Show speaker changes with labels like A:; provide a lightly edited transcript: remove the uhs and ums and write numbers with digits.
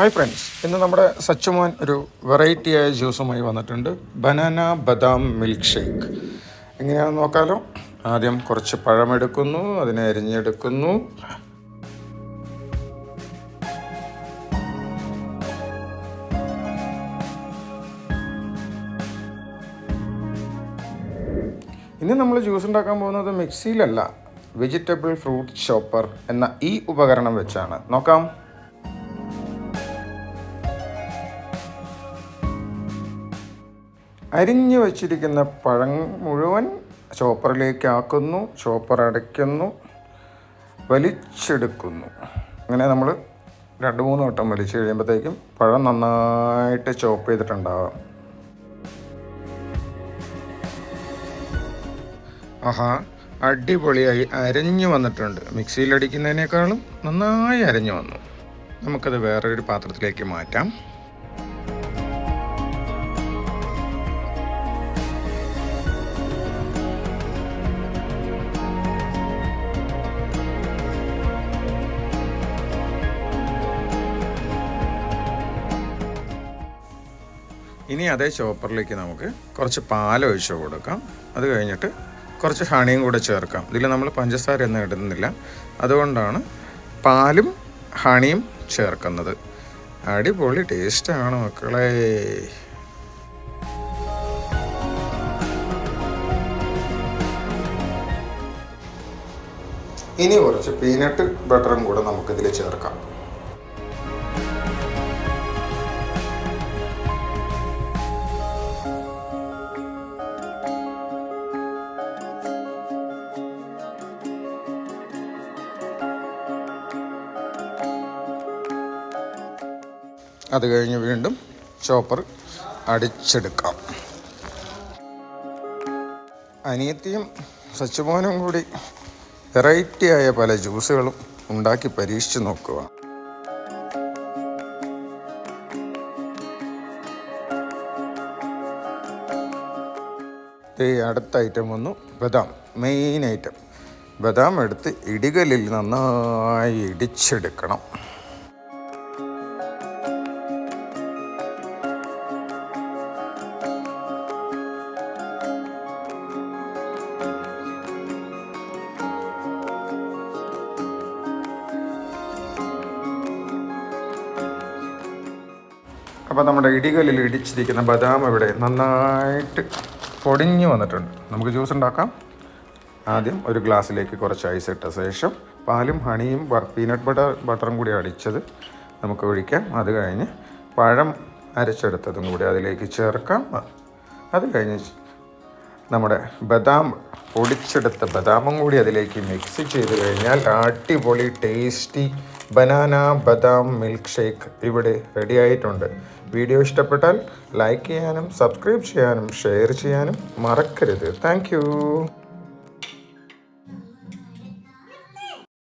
A: Hi friends, ഇന്ന് നമ്മുടെ സച്ചുമോൻ ഒരു വെറൈറ്റിയായ ജ്യൂസുമായി വന്നിട്ടുണ്ട്. ബനാന ബദാം മിൽക്ക് ഷേക്ക്. എങ്ങനെയാണെന്ന് നോക്കാമല്ലോ. ആദ്യം കുറച്ച് പഴമെടുക്കുന്നു, അതിനെ അരിഞ്ഞെടുക്കുന്നു. ഇനി നമ്മൾ ജ്യൂസ് ഉണ്ടാക്കാൻ പോകുന്നത് മിക്സിയിലല്ല, വെജിറ്റബിൾ ഫ്രൂട്ട് ചോപ്പർ എന്ന ഈ ഉപകരണം വെച്ചാണ്. നോക്കാം. അരിഞ്ഞു വച്ചിരിക്കുന്ന പഴം മുഴുവൻ ചോപ്പറിലേക്ക് ആക്കുന്നു, ചോപ്പർ അടയ്ക്കുന്നു, വലിച്ചെടുക്കുന്നു. അങ്ങനെ നമ്മൾ 2-3 വട്ടം വലിച്ചു കഴിയുമ്പോഴത്തേക്കും പഴം നന്നായിട്ട് ചോപ്പ് ചെയ്തിട്ടുണ്ടാവാം. ആഹാ, അടിപൊളിയായി അരഞ്ഞു വന്നിട്ടുണ്ട്. മിക്സിയിലടിക്കുന്നതിനേക്കാളും നന്നായി അരഞ്ഞു വന്നു. നമുക്കത് വേറൊരു പാത്രത്തിലേക്ക് മാറ്റാം. ഇനി അതേ ചോപ്പറിലേക്ക് നമുക്ക് കുറച്ച് പാലൊഴിച്ച് കൊടുക്കാം. അത് കഴിഞ്ഞിട്ട് കുറച്ച് ഹണിയും കൂടെ ചേർക്കാം. ഇതിൽ നമ്മൾ പഞ്ചസാര ഒന്നും ഇടുന്നില്ല, അതുകൊണ്ടാണ് പാലും ഹണിയും ചേർക്കുന്നത്. അടിപൊളി ടേസ്റ്റാണ് മക്കളെ. ഇനി കുറച്ച് പീനട്ട് ബട്ടറും കൂടെ നമുക്കിതിൽ ചേർക്കാം. അത് കഴിഞ്ഞ് വീണ്ടും ചോപ്പർ അടിച്ചെടുക്കാം. അനിയത്തിയും സച്ചുമോനും കൂടി വെറൈറ്റിയായ പല ജ്യൂസുകളും ഉണ്ടാക്കി പരീക്ഷിച്ച് നോക്കുക. അടുത്ത ഐറ്റം വന്നു ബദാം. മെയിൻ ഐറ്റം ബദാം എടുത്ത് ഇടികല്ലിൽ നന്നായി ഇടിച്ചെടുക്കണം. അപ്പോൾ നമ്മുടെ ഇടികല്ലിൽ ഇടിച്ചിരിക്കുന്ന ബദാം ഇവിടെ നന്നായിട്ട് പൊടിഞ്ഞു വന്നിട്ടുണ്ട്. നമുക്ക് ജ്യൂസ് ഉണ്ടാക്കാം. ആദ്യം ഒരു ഗ്ലാസ്സിലേക്ക് കുറച്ച് ഐസ് ഇട്ട ശേഷം പാലും ഹണിയും പീനട്ട് ബട്ടറും കൂടി അടിച്ചത് നമുക്ക് ഒഴിക്കാം. അത് കഴിഞ്ഞ് പഴം അരച്ചെടുത്തതും കൂടി അതിലേക്ക് ചേർക്കാം. അത് കഴിഞ്ഞ് നമ്മുടെ ബദാം പൊടിച്ചെടുത്ത ബദാമും കൂടി അതിലേക്ക് മിക്സ് ചെയ്ത് കഴിഞ്ഞാൽ അടിപൊളി ടേസ്റ്റി ബനാന ബദാം മിൽക്ക് ഷേക്ക് ഇവിടെ റെഡി ആയിട്ടുണ്ട്. വീഡിയോ ഇഷ്ടപ്പെട്ടാൽ ലൈക്ക് ചെയ്യാനും സബ്സ്ക്രൈബ് ചെയ്യാനും ഷെയർ ചെയ്യാനും മറക്കരുത്. താങ്ക്